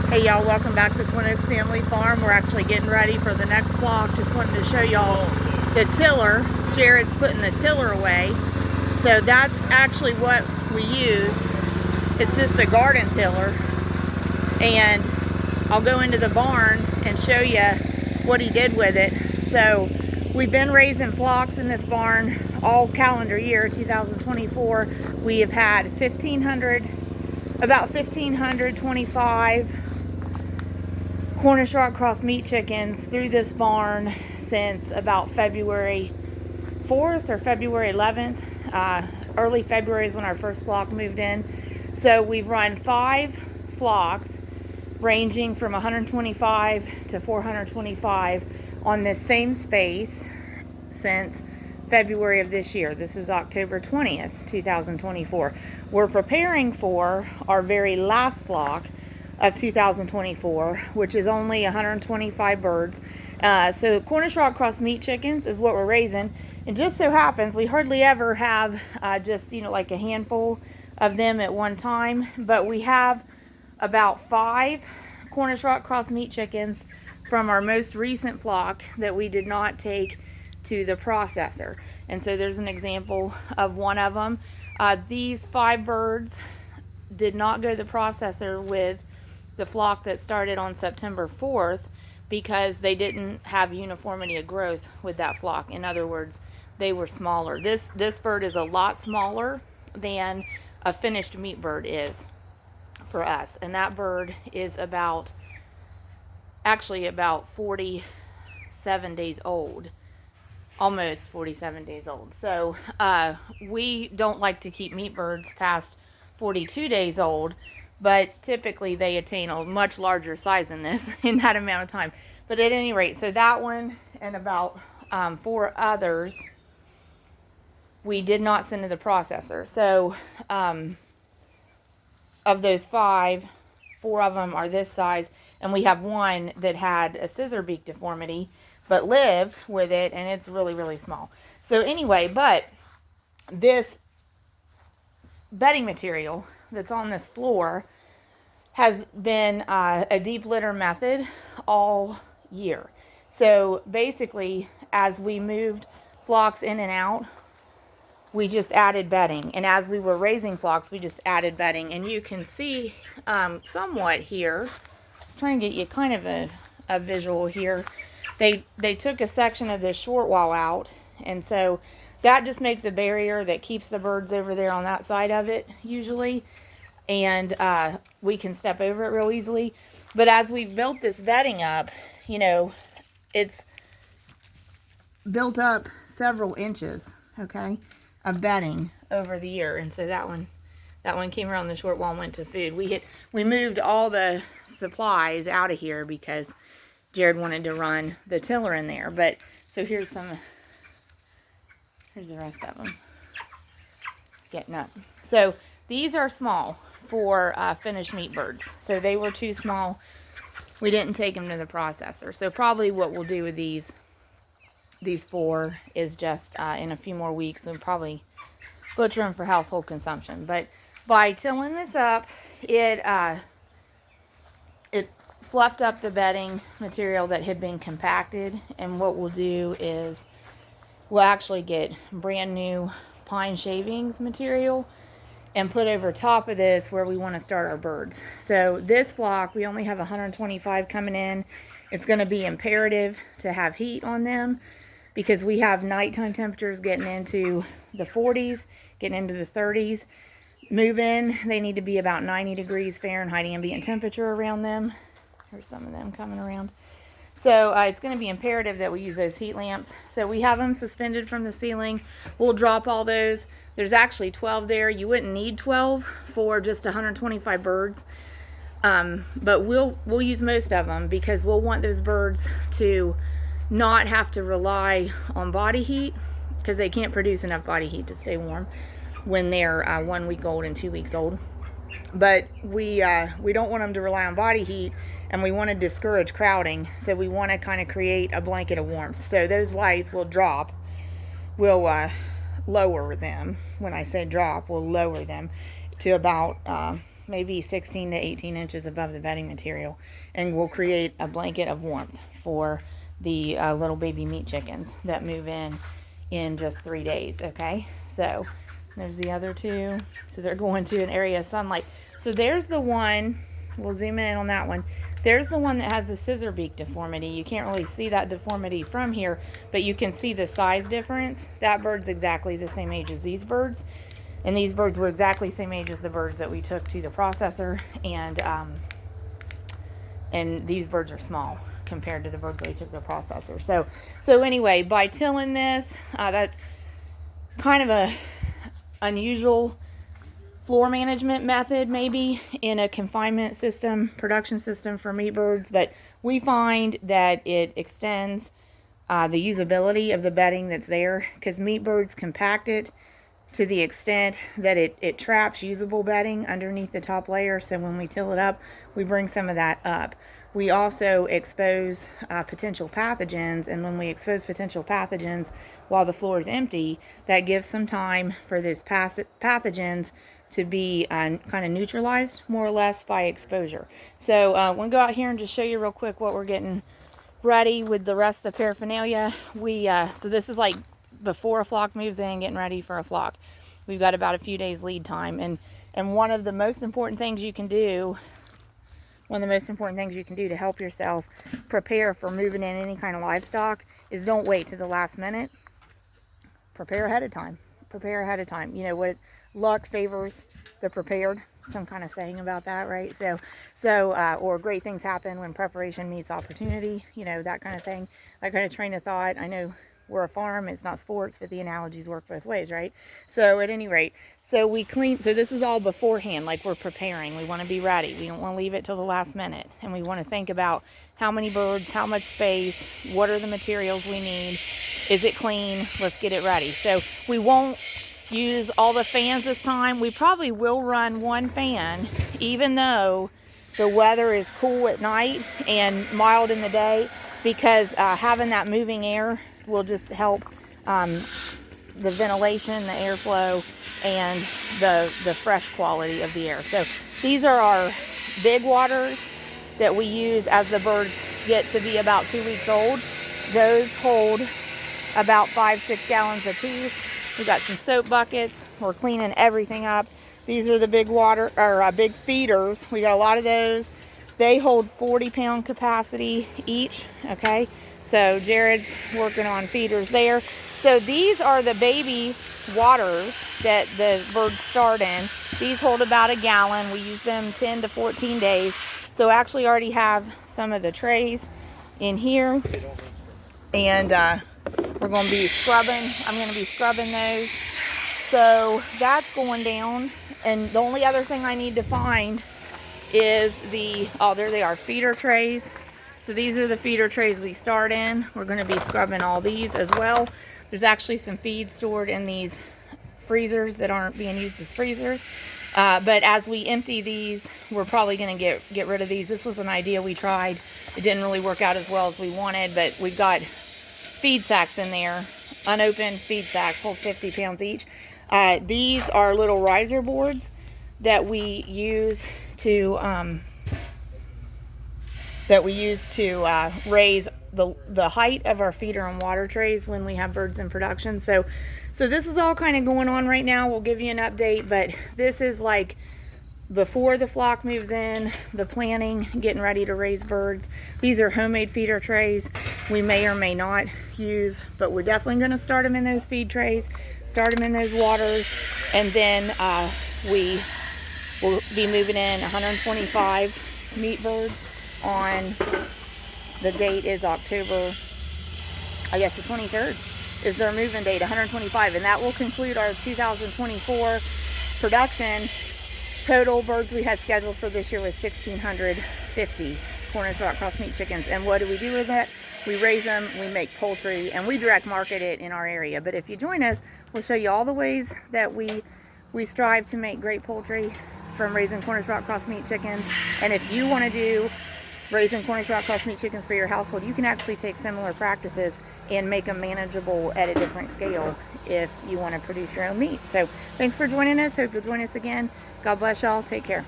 Hey y'all, welcome back to Twin Oaks Family Farm. We're actually getting ready for the next vlog. Just wanted to show y'all the tiller. Jared's putting the tiller away. So that's actually what we used. It's just a garden tiller. And I'll go into the barn and show you what he did with it. So we've been raising flocks in this barn all calendar year 2024. We have had about 1,525 Cornish Rock Cross meat chickens through this barn since about February 4th or February 11th. Early February is when our first flock moved in. So we've run 5 flocks ranging from 125 to 425 on this same space since February of this year. This is October 20th, 2024. We're preparing for our very last flock of 2024, which is only 125 birds. So Cornish Rock Cross meat chickens is what we're raising. And just so happens we hardly ever have just, like a handful of them at one time. But we have about 5 Cornish Rock Cross meat chickens from our most recent flock that we did not take to the processor. And so there's an example of one of them. These 5 birds did not go to the processor with the flock that started on September 4th because they didn't have uniformity of growth with that flock. In other words, they were smaller. This bird is a lot smaller than a finished meat bird is for us. And that bird is actually about 47 days old. Almost 47 days old. So we don't like to keep meat birds past 42 days old, but typically they attain a much larger size than this in that amount of time. But at any rate, so that one and about 4 others we did not send to the processor. So of those 5, 4 of them are this size, and we have one that had a scissor beak deformity but lived with it, and it's really, really small. So anyway, but this bedding material that's on this floor has been a deep litter method all year. So basically, as we moved flocks in and out, we just added bedding. And as we were raising flocks, we just added bedding. And you can see somewhat here, just trying to get you kind of a visual here. They took a section of this short wall out, and so that just makes a barrier that keeps the birds over there on that side of it usually, and we can step over it real easily. But as we've built this bedding up, it's built up several inches, okay, of bedding over the year. And so that one came around the short wall and went to food. We moved all the supplies out of here because Jared wanted to run the tiller in there. But so here's the rest of them getting up. So these are small for finished meat birds. So they were too small. We didn't take them to the processor. So probably what we'll do with these 4 is just in a few more weeks we'll probably butcher them for household consumption. But by tilling this up, it fluffed up the bedding material that had been compacted, and what we'll do is we'll actually get brand new pine shavings material and put over top of this where we want to start our birds. So this flock, we only have 125 coming in. It's going to be imperative to have heat on them because we have nighttime temperatures getting into the 40s, getting into the 30s. Move in, they need to be about 90 degrees Fahrenheit ambient temperature around them. There's some of them coming around. So it's going to be imperative that we use those heat lamps. So we have them suspended from the ceiling. We'll drop all those. There's actually 12 there. You wouldn't need 12 for just 125 birds. But we'll use most of them because we'll want those birds to not have to rely on body heat because they can't produce enough body heat to stay warm when they're 1 week old and 2 weeks old. But we don't want them to rely on body heat, and we want to discourage crowding, so we want to kind of create a blanket of warmth. So those lights will drop. We'll lower them. When I say drop, we'll lower them to about maybe 16 to 18 inches above the bedding material, and we'll create a blanket of warmth for the little baby meat chickens that move in just 3 days. Okay, so there's the other two. So they're going to an area of sunlight. So there's the one, we'll zoom in on that one. There's the one that has the scissor beak deformity. You can't really see that deformity from here, but you can see the size difference. That bird's exactly the same age as these birds. And these birds were exactly the same age as the birds that we took to the processor. And these birds are small compared to the birds that we took to the processor. So anyway, by tilling this, that kind of a unusual floor management method maybe in a confinement system, production system for meat birds, but we find that it extends the usability of the bedding that's there, because meat birds compact it to the extent that it traps usable bedding underneath the top layer. So when we till it up, we bring some of that up. We also expose potential pathogens, and when we expose potential pathogens while the floor is empty, that gives some time for these pathogens to be kind of neutralized more or less by exposure. So I'm going to go out here and just show you real quick what we're getting ready with the rest of the paraphernalia. So this is like before a flock moves in, getting ready for a flock. We've got about a few days lead time, and one of the most important things you can do to help yourself prepare for moving in any kind of livestock is don't wait to the last minute. Prepare ahead of time. You know what? Luck favors the prepared. Some kind of saying about that, right? Or great things happen when preparation meets opportunity. You know, that kind of thing. That kind of train of thought. I know we're a farm, it's not sports, but the analogies work both ways, right? So at any rate, so we clean, so this is all beforehand, like we're preparing. We want to be ready. We don't want to leave it till the last minute. And we want to think about how many birds, how much space, what are the materials we need, is it clean, let's get it ready. So we won't use all the fans this time. We probably will run one fan, even though the weather is cool at night and mild in the day, because having that moving air will just help the ventilation, the airflow, and the fresh quality of the air. So these are our big waters that we use as the birds get to be about 2 weeks old. Those hold about 5-6 gallons a piece. We've got some soap buckets. We're cleaning everything up. These are the big big feeders. We got a lot of those. They hold 40-pound capacity each, okay? So Jared's working on feeders there. So these are the baby waters that the birds start in. These hold about a gallon. We use them 10 to 14 days. So actually already have some of the trays in here. And we're going to be scrubbing. I'm going to be scrubbing those. So that's going down. And the only other thing I need to find is there they are, feeder trays. So these are the feeder trays we start in. We're going to be scrubbing all these as well. There's actually some feed stored in these freezers that aren't being used as freezers. But as we empty these, we're probably going to get rid of these. This was an idea we tried. It didn't really work out as well as we wanted, but we've got feed sacks in there. Unopened feed sacks, hold 50 pounds each. These are little riser boards that we use to raise the height of our feeder and water trays when we have birds in production. So this is all kind of going on right now. We'll give you an update, but this is like before the flock moves in, the planning, getting ready to raise birds. These are homemade feeder trays we may or may not use, but we're definitely going to start them in those feed trays, start them in those waters, and then we will be moving in 125 meat birds on, the date is October, I guess the 23rd is their moving date, 125, and that will conclude our 2024 production. Total birds we had scheduled for this year was 1,650 Cornish Rock Cross Meat chickens. And what do we do with it? We raise them, we make poultry, and we direct market it in our area. But if you join us, we'll show you all the ways that we strive to make great poultry from raising Cornish Rock Cross Meat chickens. And if you want to do raising Cornish Rock Cross Meat chickens for your household, you can actually take similar practices and make them manageable at a different scale if you want to produce your own meat. So thanks for joining us. Hope you'll join us again. God bless y'all. Take care.